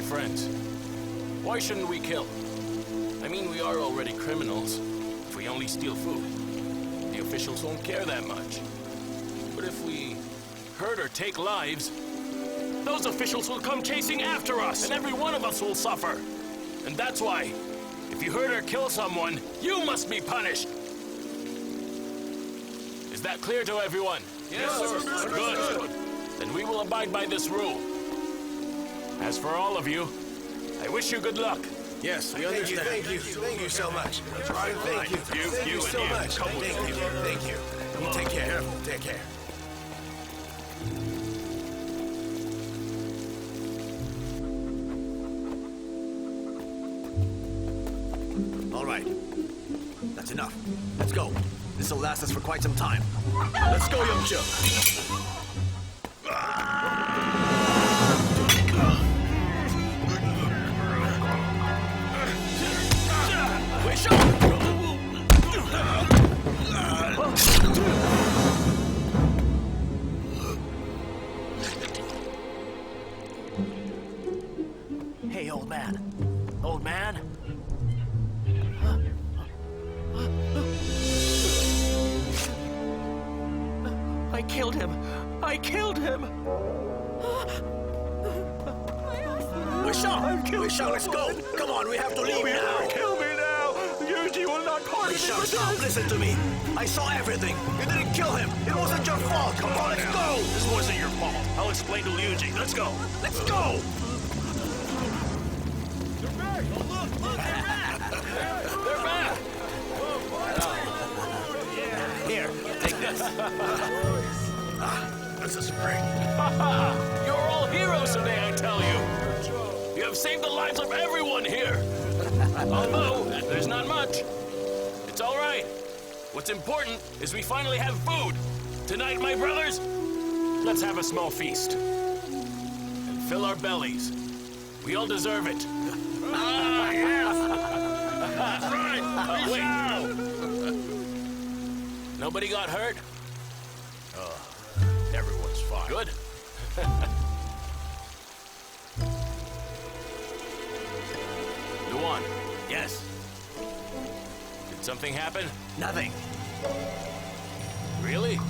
friends, why shouldn't we kill? I mean, we are already criminals. If we only steal food, the officials won't care that much. But if we hurt or take lives, those officials will come chasing after us, and every one of us will suffer. And that's why, if you hurt or kill someone, you must be punished. Is that clear to everyone? Yes, sir. Good. Then we will abide by this rule. As for all of you, I wish you good luck. Yes, we understand. Thank you so much. Thank you so much. Thank you. You take care. Take care. All right. That's enough. Let's go. This will last us for quite some time. Let's go, Young Zhou. Hey, old man. Old man? I killed him! I killed him! Xiang, let's go! Come on, we have to leave now! Kill me now! Yu Ji will not pardon me! Xiang, stop! Listen to me! I saw everything! You didn't kill him! It wasn't your fault! Come on, let's go! This wasn't your fault. I'll explain to Liu Ji. Let's go! Let's go! They're back! Here, take this. This is great. You're all heroes today, I tell you. You have saved the lives of everyone here. Although, there's not much. It's all right. What's important is we finally have food. Tonight, my brothers, let's have a small feast. And fill our bellies. We all deserve it. Ah, yes! That's right! Wait. Nobody got hurt? Everyone's fine. Good. Duan. Yes. Did something happen? Nothing. Really?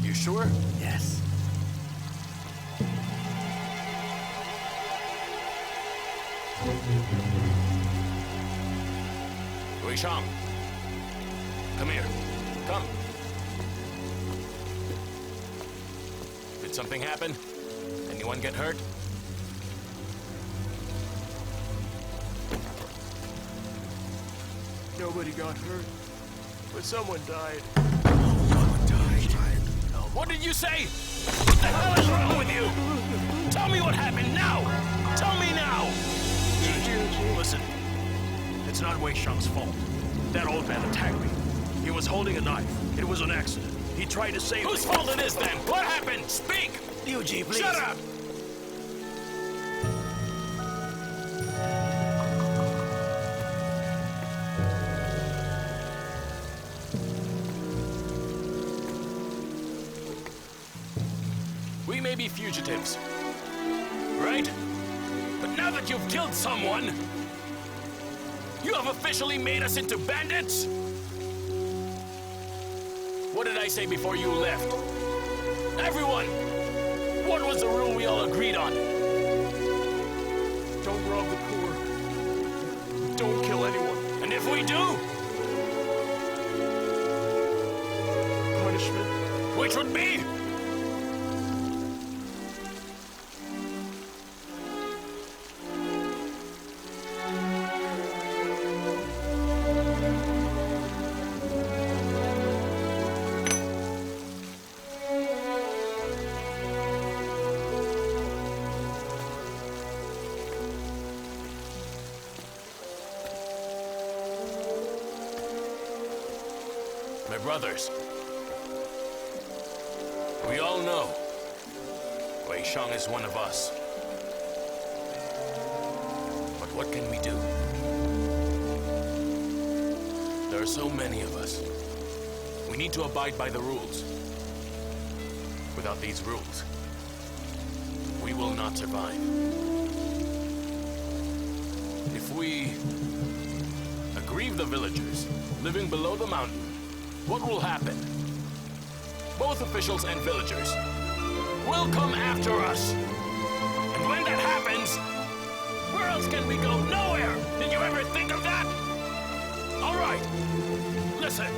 You sure? Yes. Xiang. Come here. Come. Did something happen? Anyone get hurt? Nobody got hurt, but someone died. What did you say? What the hell is wrong with you? Tell me what happened now! Tell me now! Listen, it's not Wei Xiang's fault. That old man attacked me. He was holding a knife. It was an accident. He tried to save me. Whose fault it is then? What happened? Speak! Liu Ji, please. Shut up! We may be fugitives, right? But now that you've killed someone, you have officially made us into bandits? What did I say before you left? Everyone! What was the rule we all agreed on? Don't rob the poor. Don't kill anyone. And if we do? Punishment. Which would be? My brothers, we all know Wei Xiang is one of us. But what can we do? There are so many of us. We need to abide by the rules. Without these rules, we we will not survive. If we aggrieve the villagers living below the mountain, what will happen? Both officials and villagers will come after us. And when that happens, where else can we go? Nowhere! Did you ever think of that? All right, listen.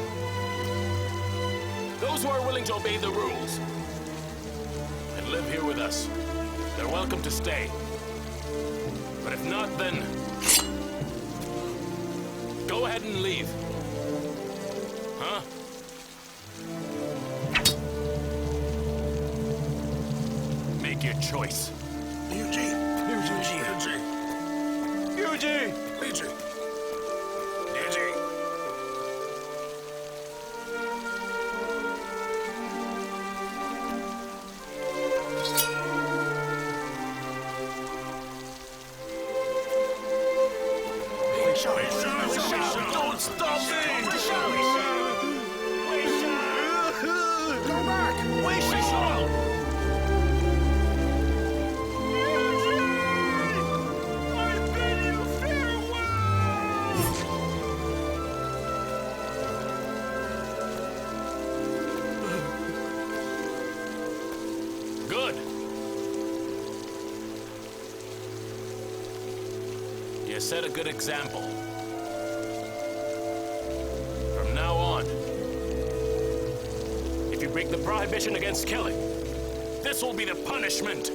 Those who are willing to obey the rules and live here with us, they're welcome to stay. But if not, then go ahead and leave. Huh? Make your choice. Liu Ji. Liu Ji. Liu Ji. Liu Ji! Liu Ji. Liu Ji. Don't stop me! Go back! Wei Xiao! I bid you farewell! Good. You set a good example. From now on, if you break the prohibition against killing, this will be the punishment.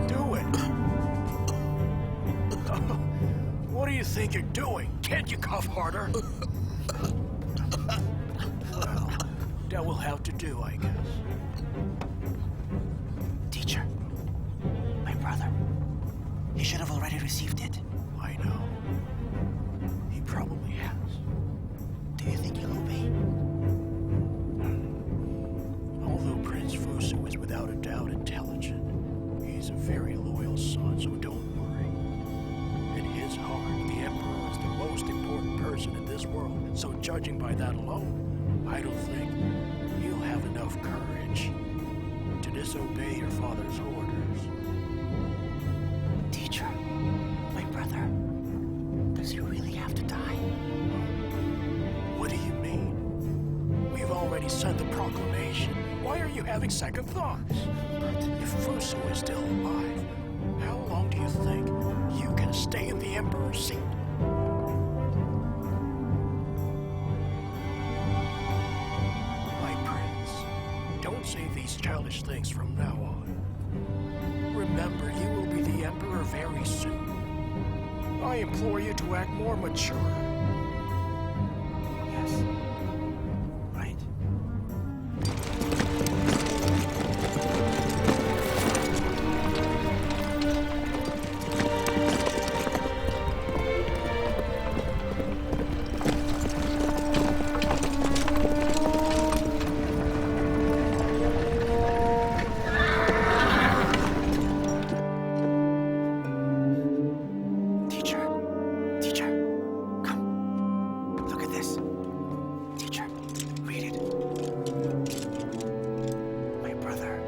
Do it! What do you think you're doing? Can't you cough harder? Well, that will have to do, I guess. Teacher, my brother, he should have already received it. I know. He probably has. Do you think he'll obey? Although Prince Fusu is without a doubt intelligent, he's a very loyal son, so don't worry. In his heart, the Emperor is the most important person in this world, so judging by that alone, I don't think he'll have enough courage to disobey your father's orders. Teacher, my brother, does he really have to die? What do you mean? We've already sent the proclamation. Why are you having second thoughts? If Fusu is still alive, how long do you think you can stay in the Emperor's seat? My prince, don't say these childish things from now on. Remember, you will be the Emperor very soon. I implore you to act more mature. Yes. Right. Teacher, come. Look at this. Teacher, read it. My brother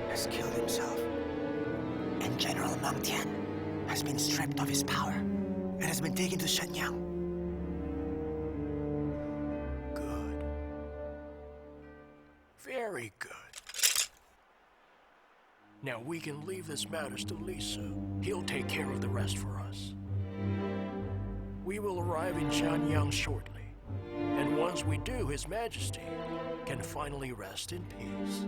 has killed himself, and General Mang Tian has been stripped of his power and has been taken to Shenyang. Good. Very good. Now we can leave this matters to Lisa. He'll take care of the rest for us. We will arrive in Shenyang shortly. And once we do, His Majesty can finally rest in peace.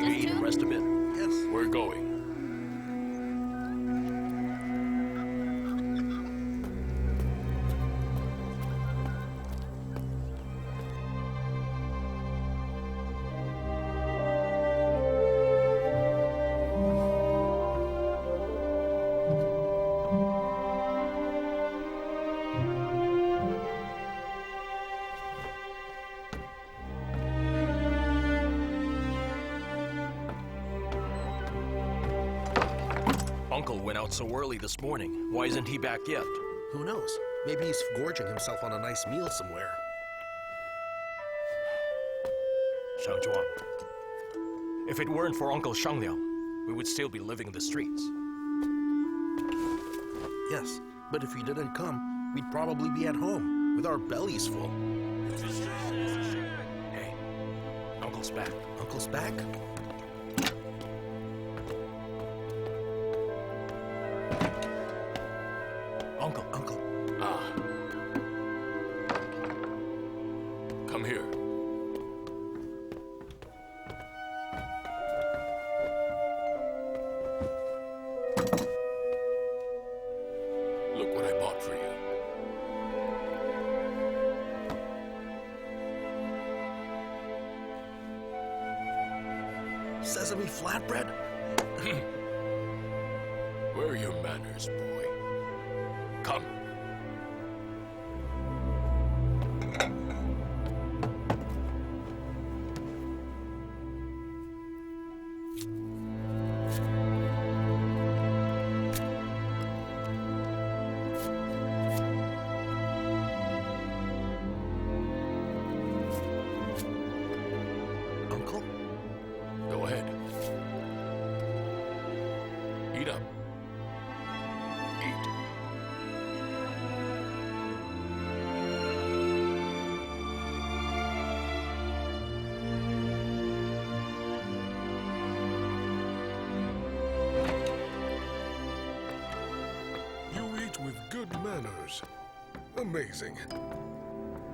to eat and rest a bit? Yes. We're going. Uncle went out so early this morning. Why isn't he back yet? Who knows? Maybe he's gorging himself on a nice meal somewhere. Zhang Zhuang. If it weren't for Uncle Zhang Liang, we would still be living in the streets. Yes, but if he didn't come, we'd probably be at home, with our bellies full. Hey, Uncle's back. Uncle's back? Uncle. Ah. Come here. Look what I bought for you. Sesame flatbread? Where are your manners, boy? Come. Uncle? Go ahead. Eat up. Eat. You eat with good manners. Amazing.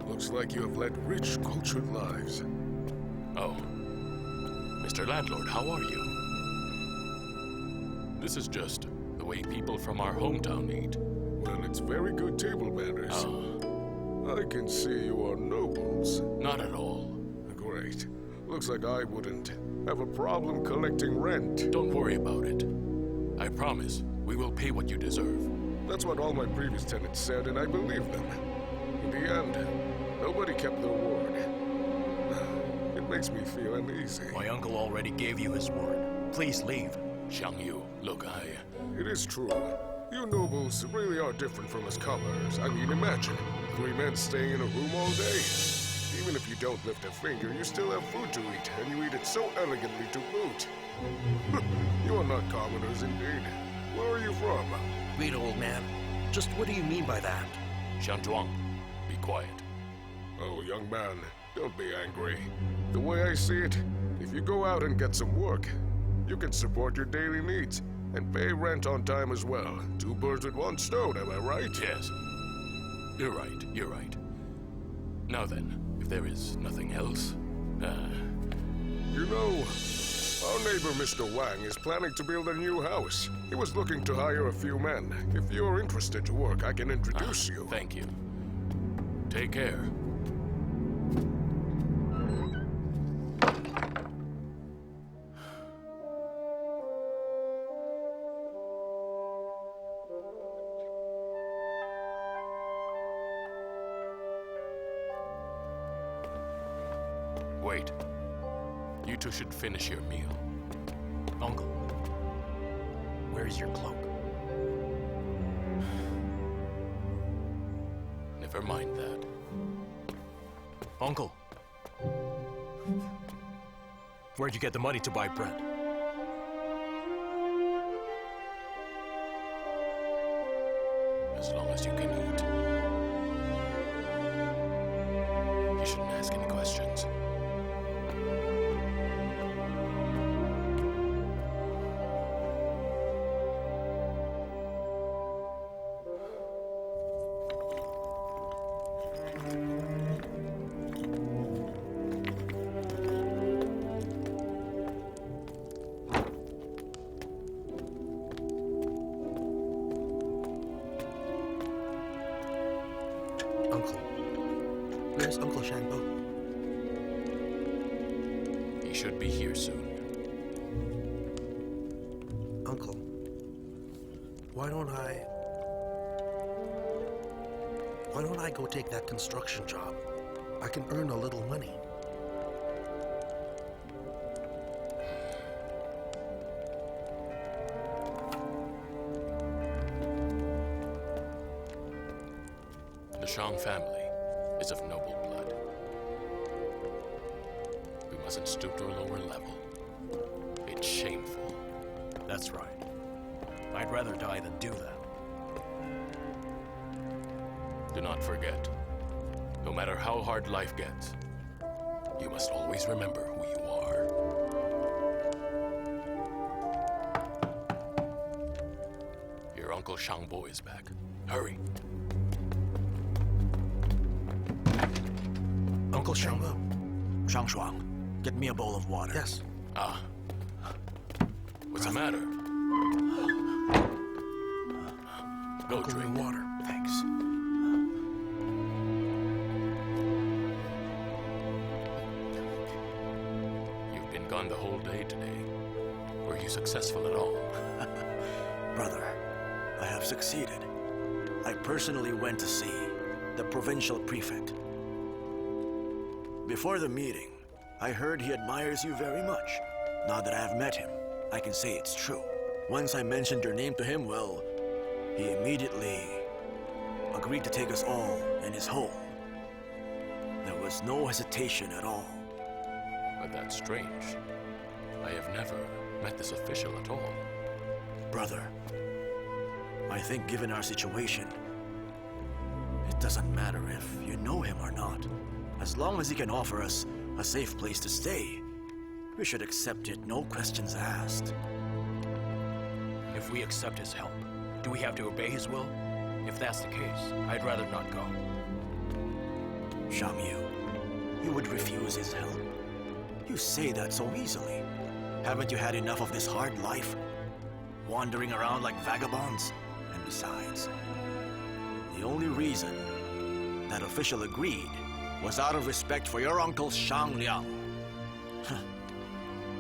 Looks like you have led rich, cultured lives. Oh. Mr. Landlord, how are you? This is just the way people from our hometown eat. Well, it's very good table manners. Oh, I can see you are nobles. not at all. Great. Looks like I wouldn't have a problem collecting rent. Don't worry about it. I promise we will pay what you deserve. That's what all my previous tenants said, and I believed them. In the end, nobody kept their word. It makes me feel uneasy. My uncle already gave you his word. Please leave. Xiang Yu, look, It is true. You nobles really are different from us commoners. I mean, imagine 3 men staying in a room all day. Even if you don't lift a finger, you still have food to eat, and you eat it so elegantly to boot. You are not commoners indeed. Where are you from? Wait, old man. Just what do you mean by that? Xiang Zhuang, be quiet. Oh, young man, don't be angry. The way I see it, if you go out and get some work, you can support your daily needs and pay rent on time as well. 2 birds with 1 stone, am I right? Yes. You're right. Now then, if there is nothing else, You know, our neighbor Mr. Wang is planning to build a new house. He was looking to hire a few men. If you're interested to work, I can introduce you. thank you. Take care. Wait. You two should finish your meal. Uncle, where's your cloak? Never mind that. Uncle, where'd you get the money to buy bread? As long as you can eat. You shouldn't ask any questions. Where's Uncle Shangbo? He should be here soon. Uncle, why don't I go take that construction job? I can earn a little money. The Xiang family is of noble blood. We mustn't stoop to a lower level. It's shameful. That's right. I'd rather die than do that. Do not forget, no matter how hard life gets, you must always remember who you are. Your Uncle Shangbo is back. Hurry. Uncle Shangbo? Shang Shuang, get me a bowl of water. Yes. Ah. What's the matter? Go Uncle, drink. water. Thanks. You've been gone the whole day today. Were you successful at all? Brother, I have succeeded. I personally went to see the provincial prefect. Before the meeting, I heard he admires you very much. Now that I have met him, I can say it's true. Once I mentioned your name to him, well, he immediately agreed to take us all in his home. There was no hesitation at all. But that's strange. I have never met this official at all. Brother, I think given our situation, it doesn't matter if you know him or not. As long as he can offer us a safe place to stay, we should accept it, no questions asked. If we accept his help, do we have to obey his will? If that's the case, I'd rather not go. Xiang Yu, you would refuse his help? You say that so easily. Haven't you had enough of this hard life? Wandering around like vagabonds? And besides, the only reason that official agreed was out of respect for your uncle Zhang Liang.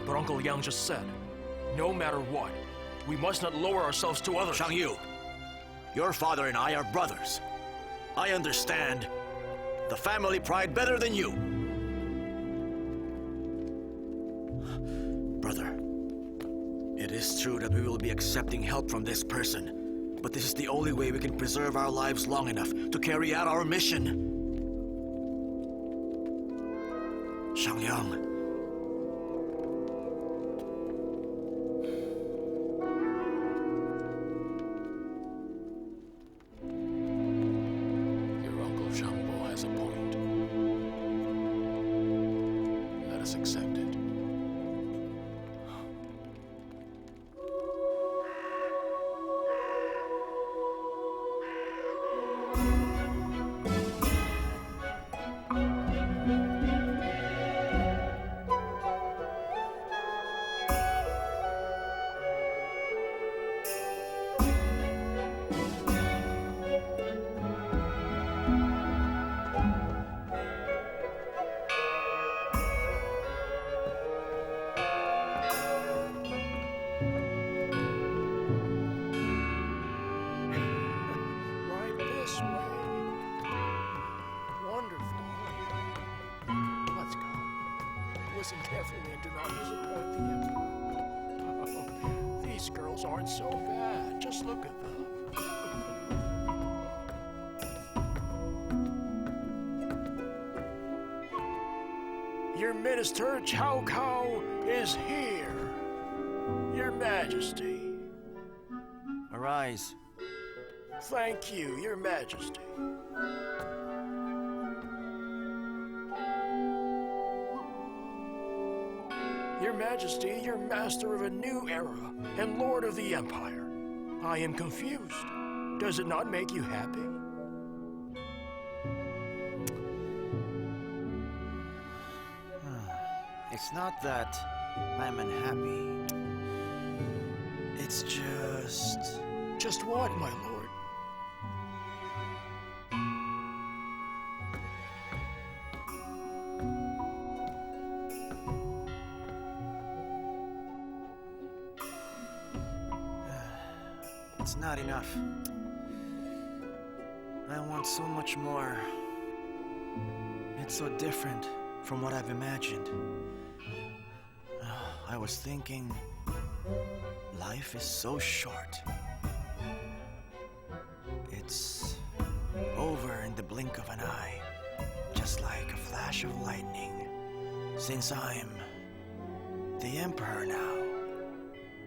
But Uncle Yang just said, no matter what, we must not lower ourselves to others. Xiang Yu, your father and I are brothers. I understand the family pride better than you. Brother, it is true that we will be accepting help from this person, but this is the only way we can preserve our lives long enough to carry out our mission. Zhang Liang. Your Uncle Shangbo has a point. Let us accept it. Right this way. Wonderful. Let's go. Listen carefully and do not disappoint the emperor. These girls aren't so bad. Just look at them. Your minister, Cao Cao, is here. Your Majesty. Arise. Thank you, Your Majesty. Your Majesty, you're master of a new era and lord of the Empire. I am confused. Does it not make you happy? It's not that I'm unhappy. It's just... Just what, my lord? It's not enough. I want so much more. It's so different from what I've imagined. I was thinking, life is so short. It's over in the blink of an eye, just like a flash of lightning. Since I'm the Emperor now,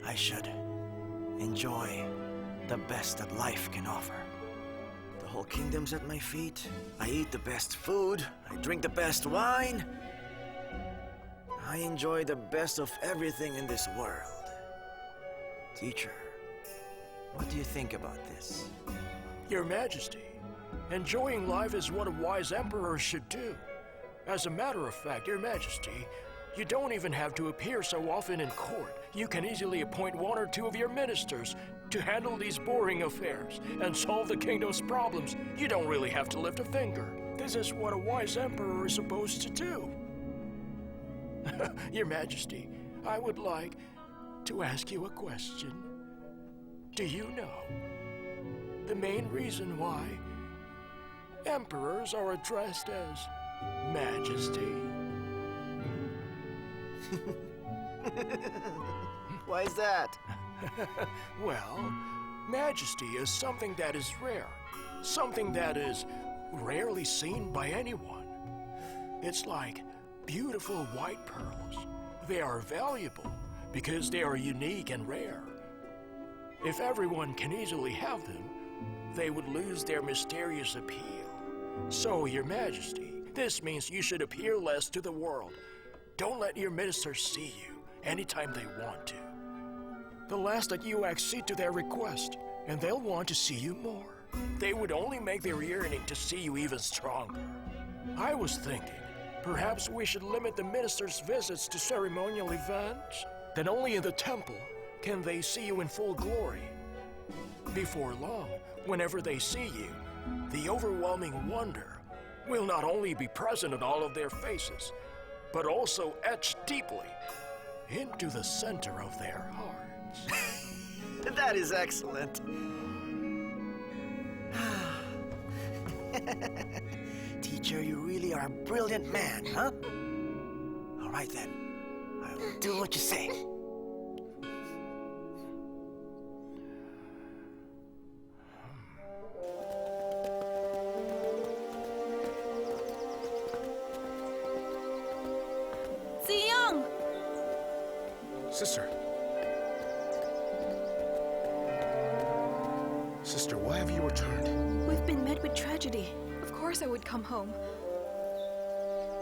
I should enjoy the best that life can offer. The whole kingdom's at my feet. I eat the best food. I drink the best wine. I enjoy the best of everything in this world. Teacher, what do you think about this? Your Majesty, enjoying life is what a wise emperor should do. As a matter of fact, Your Majesty, you don't even have to appear so often in court. You can easily appoint one or two of your ministers to handle these boring affairs and solve the kingdom's problems. You don't really have to lift a finger. This is what a wise emperor is supposed to do. Your Majesty, I would like to ask you a question. Do you know the main reason why emperors are addressed as Majesty? Why is that? Well, Majesty is something that is rare, something that is rarely seen by anyone. It's like beautiful white pearls. They are valuable because they are unique and rare. If everyone can easily have them, they would lose their mysterious appeal. So, Your Majesty, this means you should appear less to the world. Don't let your ministers see you anytime they want to. The less that you accede to their request, and they'll want to see you more. They would only make their yearning to see you even stronger. I was thinking, perhaps we should limit the ministers' visits to ceremonial events. Then only in the temple can they see you in full glory. Before long, whenever they see you, the overwhelming wonder will not only be present in all of their faces, but also etched deeply into the center of their hearts. That is excellent. Teacher, you really are a brilliant man, huh? All right then, I will do what you say. Ziyang! Sister. Sister, why have you returned? We've been met with tragedy. Of course I would come home.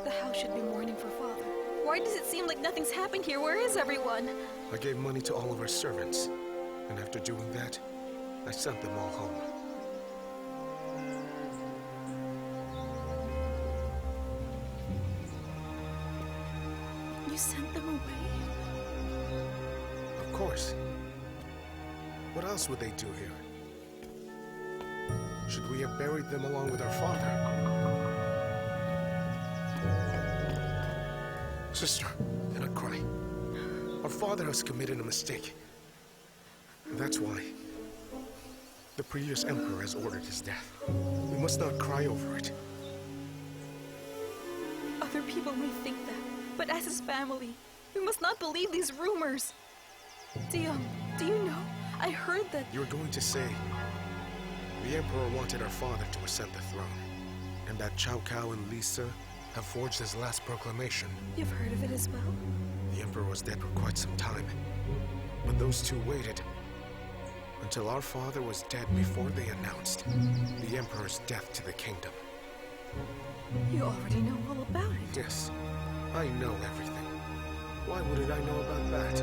The house should be mourning for father. Why does it seem like nothing's happened here? Where is everyone? I gave money to all of our servants, and after doing that, I sent them all home. You sent them away? Of course. What else would they do here? Should we have buried them along with our father? Sister, do not cry. Our father has committed a mistake. And that's why the previous emperor has ordered his death. We must not cry over it. Other people may think that, but as his family, we must not believe these rumors. Ziyang, do you know? I heard that... You're going to say the emperor wanted our father to ascend the throne, and that Cao Cao and Lisa have forged his last proclamation. You've heard of it as well? The emperor was dead for quite some time, but those two waited until our father was dead before they announced the emperor's death to the kingdom. You already know all about it. Yes, I know everything. Why wouldn't I know about that?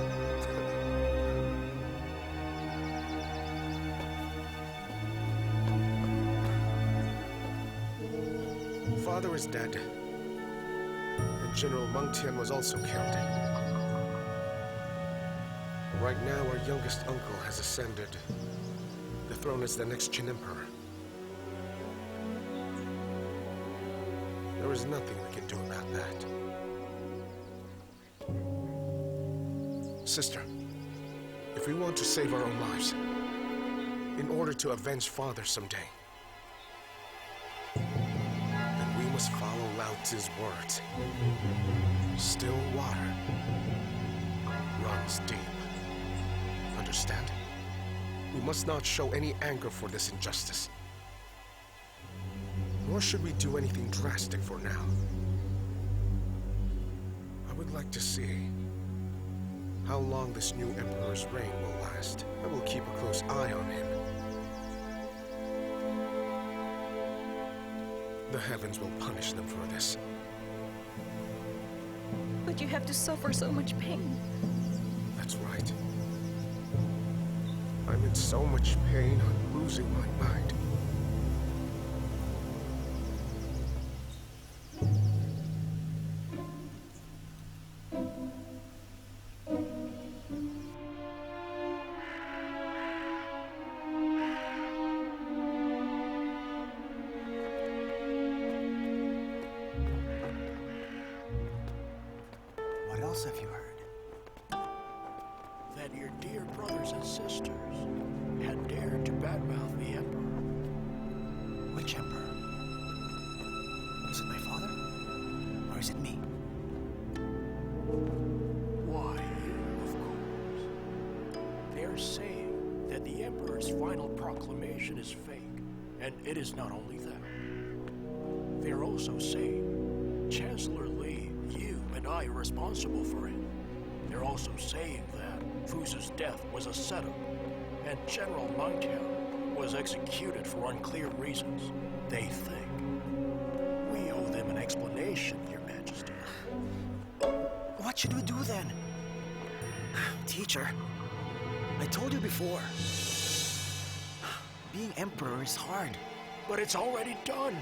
Father is dead, and General Meng Tian was also killed. Right now, our youngest uncle has ascended the throne as the next Qin Emperor. There is nothing we can do about that. Sister, if we want to save our own lives, in order to avenge father someday. Then we must follow Lao Tzu's words. Still water runs deep. Understand? We must not show any anger for this injustice. Nor should we do anything drastic for now. I would like to see how long this new emperor's reign will last. I will keep a close eye on him. The heavens will punish them for this. But you have to suffer so much pain. That's right. I'm in so much pain, I'm losing my mind. What else have you heard? That your dear brothers and sisters had dared to badmouth the Emperor. Which emperor? Is it my father? Or is it me? Why, you, of course. They're saying that the Emperor's final proclamation is fake, and it is not only that. They're also saying Chancellor Li, you and I are responsible for it. They're also saying that Fusu's death was a setup, and General Meng Tian was executed for unclear reasons. They think we owe them an explanation, Your Majesty. What should we do then? Teacher, I told you before. Being emperor is hard. But it's already done.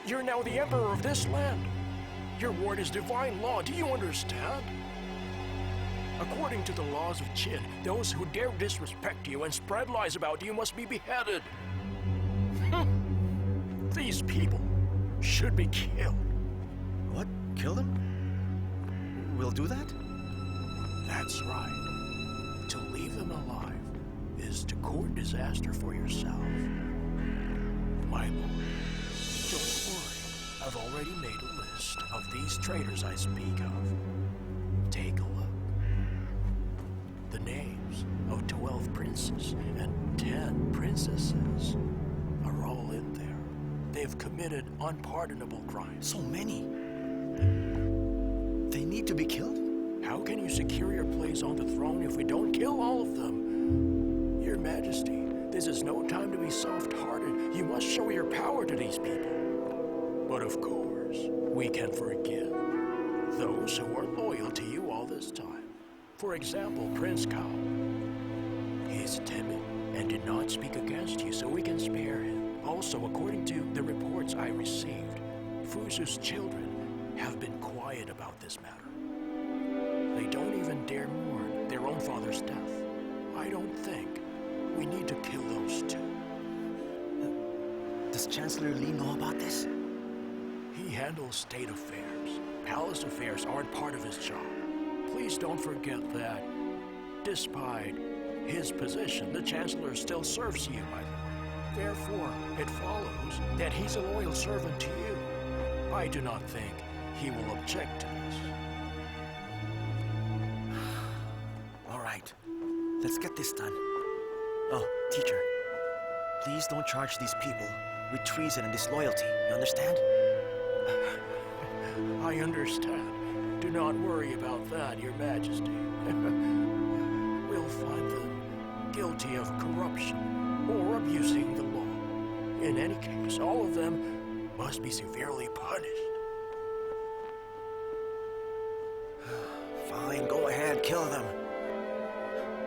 You're now the emperor of this land. Your word is divine law, do you understand? According to the laws of Qin, those who dare disrespect you and spread lies about you must be beheaded. These people should be killed. What? Kill them? We'll do that? That's right. To leave them alive is to court disaster for yourself. My lord, don't worry. I've already made a list of these traitors I speak of. Take a look. The names of 12 princes and 10 princesses are all in there. They've committed unpardonable crimes. So many. They need to be killed? How can you secure your place on the throne if we don't kill all of them? Your Majesty, this is no time to be soft-hearted. You must show your power to these people. But of course, we can forgive those who are loyal to you all this time. For example, Prince Cao. He is timid and did not speak against you, so we can spare him. Also, according to the reports I received, Fusu's children have been quiet about this matter. They don't even dare mourn their own father's death. I don't think we need to kill those two. Does Chancellor Li know about this? He handles state affairs. Palace affairs aren't part of his job. Please don't forget that, despite his position, the Chancellor still serves you, my lord. Therefore, it follows that he's a loyal servant to you. I do not think he will object to this. All right. Let's get this done. Oh, teacher. Please don't charge these people with treason and disloyalty. You understand? I understand. Do not worry about that, Your Majesty. We'll find them guilty of corruption or abusing the law. In any case, all of them must be severely punished. Fine, go ahead, kill them.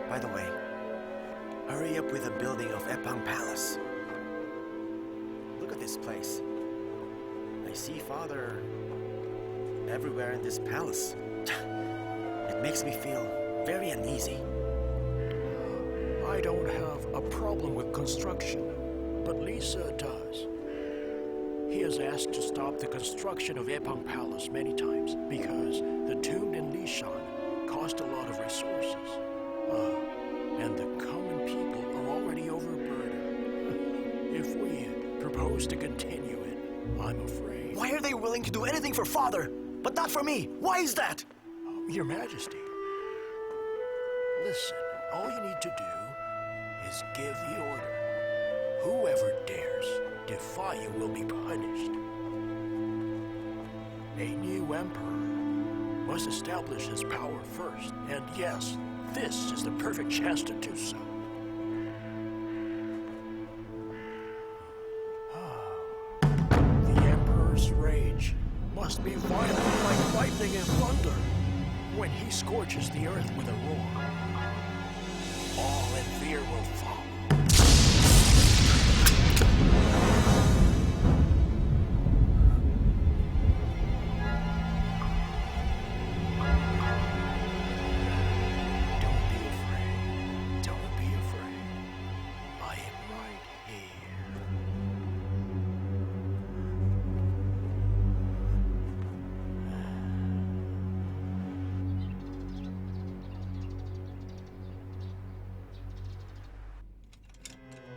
By the way, hurry up with the building of Epang Palace. Look at this place. I see Father everywhere in this palace. It makes me feel very uneasy. I don't have a problem with construction, but Lisa does. He has asked to stop the construction of Epang Palace many times because the tomb in Lishan cost a lot of resources. And the common people are already overburdened. chose to continue it, I'm afraid. Why are they willing to do anything for Father, but not for me? Why is that? Your Majesty, listen, all you need to do is give the order. Whoever dares defy you will be punished. A new emperor must establish his power first, and yes, this is the perfect chance to do so. The Emperor's rage must be violent like lightning and thunder when he scorches the earth with a roar. All in fear will follow.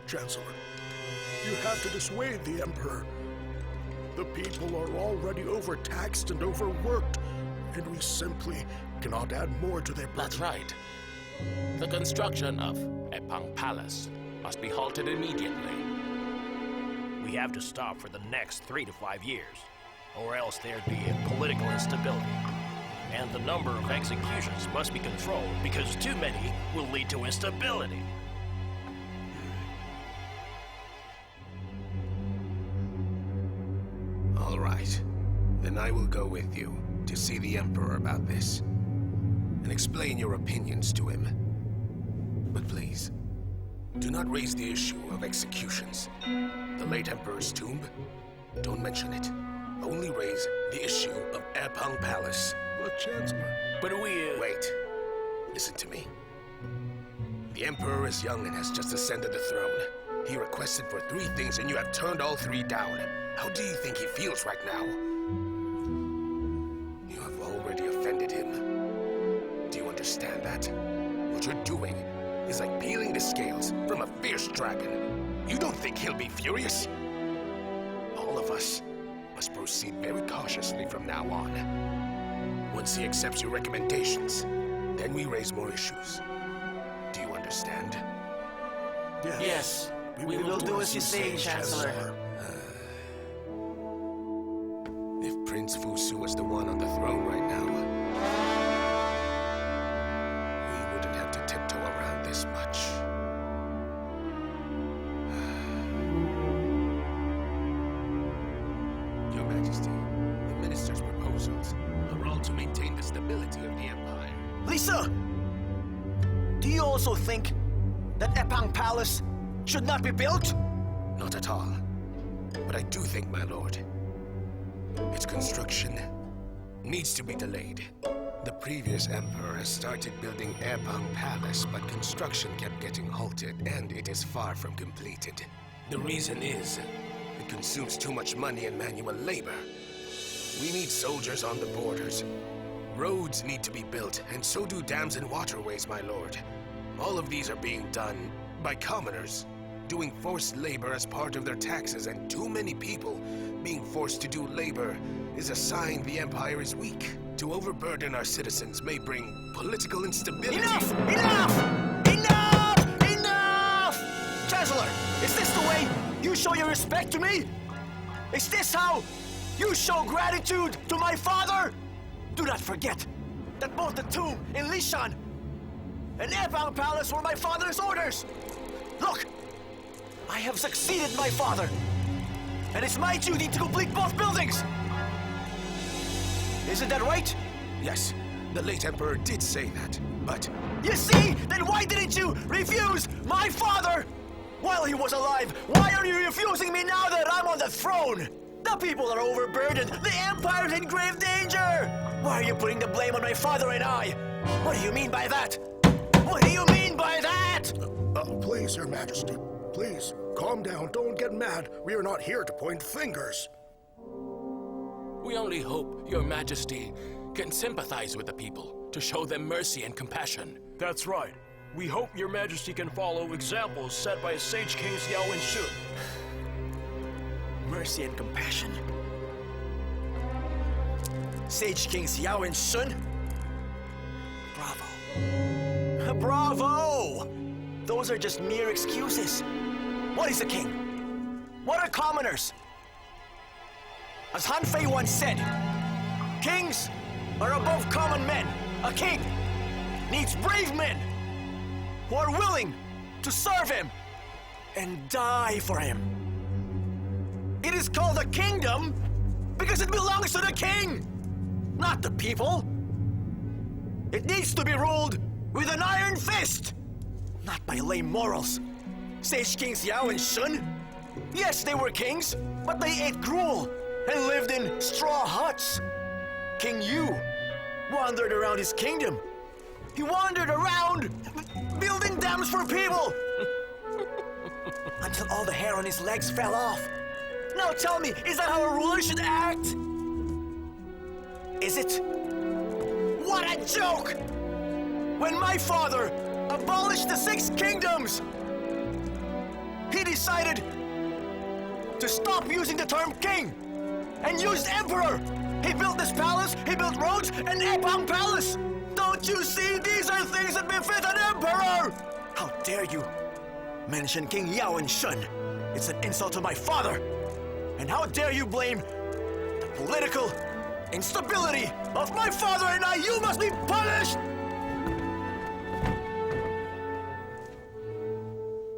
Chancellor, you have to dissuade the Emperor. The people are already overtaxed and overworked, and we simply cannot add more to their burden. That's right. The construction of Epang Palace must be halted immediately. We have to stop for the next 3 to 5 years, or else there'd be a political instability. And the number of executions must be controlled because too many will lead to instability. All right. Then I will go with you to see the Emperor about this and explain your opinions to him. But please, do not raise the issue of executions. The late Emperor's tomb? Don't mention it. Only raise the issue of Epang Palace. But Chancellor... But Wait. Listen to me. The Emperor is young and has just ascended the throne. He requested for 3 things and you have turned all 3 down. How do you think he feels right now? You have already offended him. Do you understand that? What you're doing is like peeling the scales from a fierce dragon. You don't think he'll be furious? All of us must proceed very cautiously from now on. Once he accepts your recommendations, then we raise more issues. Do you understand? Yes. We will do as you say, Chancellor. If Prince Fusu is the one on the throne right now, we wouldn't have to tiptoe around this much. Your Majesty, the minister's proposals are all to maintain the stability of the Empire. Lisa! Do you also think that Epang Palace should not be built? Not at all. But I do think, my lord, its construction needs to be delayed. The previous emperor has started building Epang Palace, but construction kept getting halted, and it is far from completed. The reason is, it consumes too much money and manual labor. We need soldiers on the borders. Roads need to be built, and so do dams and waterways, my lord. All of these are being done by commoners, doing forced labor as part of their taxes, and too many people being forced to do labor is a sign the Empire is weak. To overburden our citizens may bring political instability. Enough! Enough! Enough! Enough! Chancellor, is this the way you show your respect to me? Is this how you show gratitude to my father? Do not forget that both the tomb in Lishan and Epang Palace were my father's orders. Look, I have succeeded my father, and it's my duty to complete both buildings. Isn't that right? Yes, the late emperor did say that, but... You see? Then why didn't you refuse my father while he was alive? Why are you refusing me now that I'm on the throne? The people are overburdened. The Empire's in grave danger. Why are you putting the blame on my father and I? What do you mean by that? What do you mean by that? Please, Your Majesty. Please, calm down. Don't get mad. We are not here to point fingers. We only hope Your Majesty can sympathize with the people to show them mercy and compassion. That's right. We hope Your Majesty can follow examples set by sage King Xiao and Shu. mercy and compassion. Sage Kings Yao and Shun? Bravo. Bravo! Those are just mere excuses. What is a king? What are commoners? As Han Fei once said, kings are above common men. A king needs brave men who are willing to serve him and die for him. It is called a kingdom because it belongs to the king, not the people. It needs to be ruled with an iron fist, not by lame morals. Sage Kings Yao and Shun? Yes, they were kings, but they ate gruel and lived in straw huts. King Yu wandered around his kingdom. He wandered around building dams for people until all the hair on his legs fell off. Now tell me, is that how a ruler should act? Is it? What a joke! When my father abolished the 6 kingdoms, he decided to stop using the term king and used emperor. He built this palace, he built roads, and Epang Palace. Don't you see? These are things that befit an emperor! How dare you mention King Yao and Shun? It's an insult to my father. And how dare you blame the political instability of my father and I? You must be punished!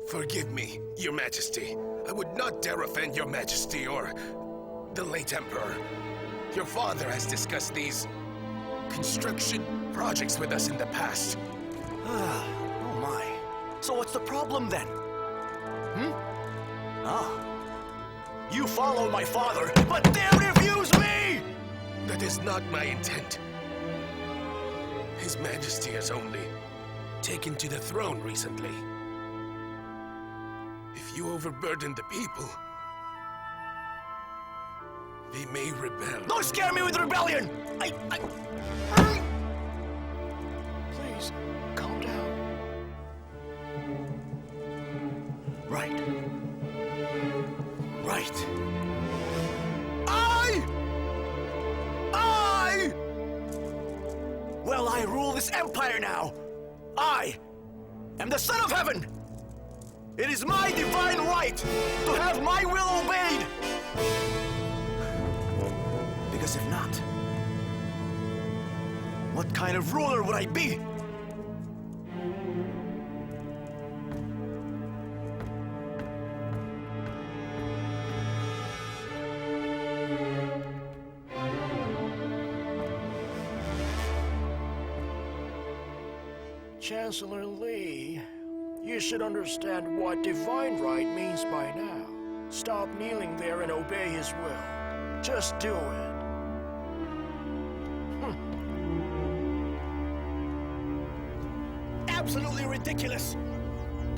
Forgive me, Your Majesty. I would not dare offend Your Majesty or the late Emperor. Your father has discussed these construction projects with us in the past. Oh my. So what's the problem then? You follow my father, but dare refuse me! That is not my intent. His Majesty has only taken to the throne recently. If you overburden the people, they may rebel. Don't scare me with rebellion! Please, calm down. Right. Well, I rule this empire now. I am the Son of Heaven. It is my divine right to have my will obeyed. Because if not, what kind of ruler would I be? Chancellor Li, you should understand what divine right means by now. Stop kneeling there and obey his will. Just do it. Absolutely ridiculous!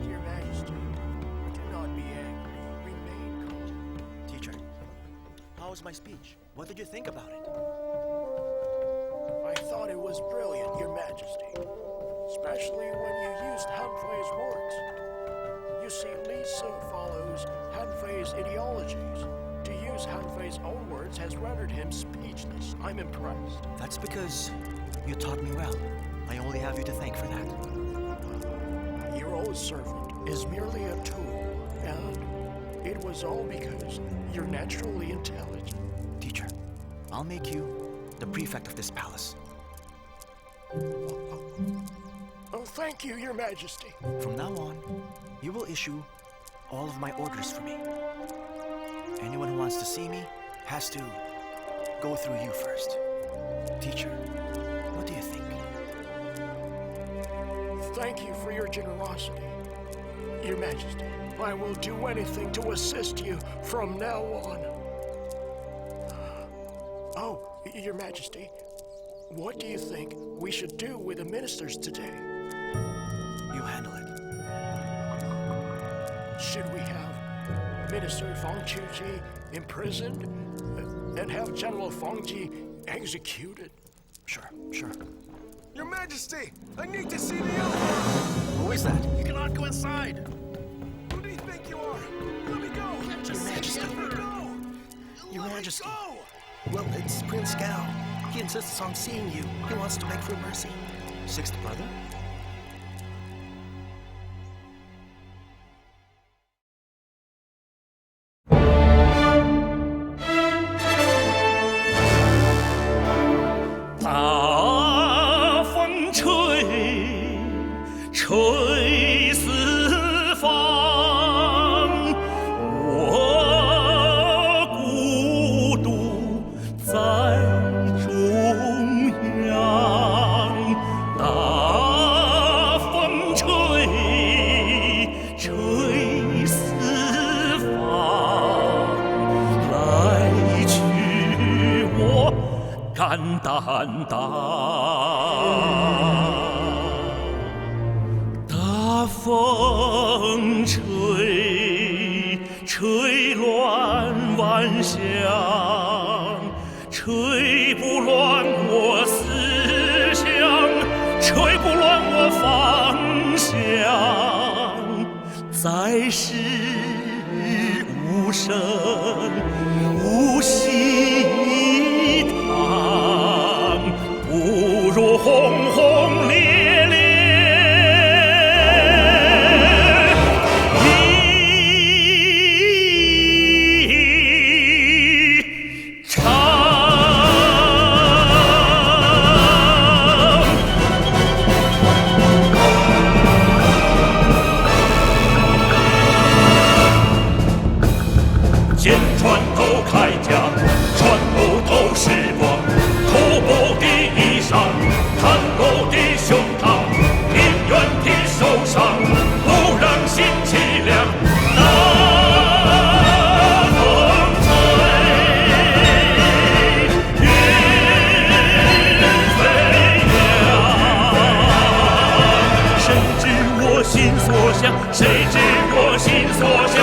Your Majesty, do not be angry. Remain calm. Teacher, how was my speech? What did you think about it? I thought it was brilliant, Your Majesty. Especially when you used Han Fei's words. You see, Li Sing follows Han Fei's ideologies. To use Han Fei's own words has rendered him speechless. I'm impressed. That's because you taught me well. I only have you to thank for that. Your old servant is merely a tool, and it was all because you're naturally intelligent. Teacher, I'll make you the prefect of this palace. Oh, thank you, Your Majesty. From now on, you will issue all of my orders for me. Anyone who wants to see me has to go through you first. Teacher, what do you think? Thank you for your generosity. Your Majesty, I will do anything to assist you from now on. Oh, Your Majesty, what do you think we should do with the ministers today? You handle it. Should we have Minister Fang Chuji imprisoned and have General Fang Ji executed? Sure. Your Majesty, I need to see the Emperor! Who is that? You cannot go inside! Who do you think you are? Let me go! Your Majesty. Let me go! Majesty. Well, it's Prince Gao. He insists on seeing you. He wants to beg for mercy. Sixth brother?担当，大风吹，吹乱万象，吹不乱我思想，吹不乱我方向。在世无声无息。不如轰轰烈烈一场。剑穿头铠甲，穿不透时光，徒步的衣裳，袒露的胸膛，宁愿的受伤，不让心凄凉。大风吹，云飞扬。谁知我心所想？谁知我心所想？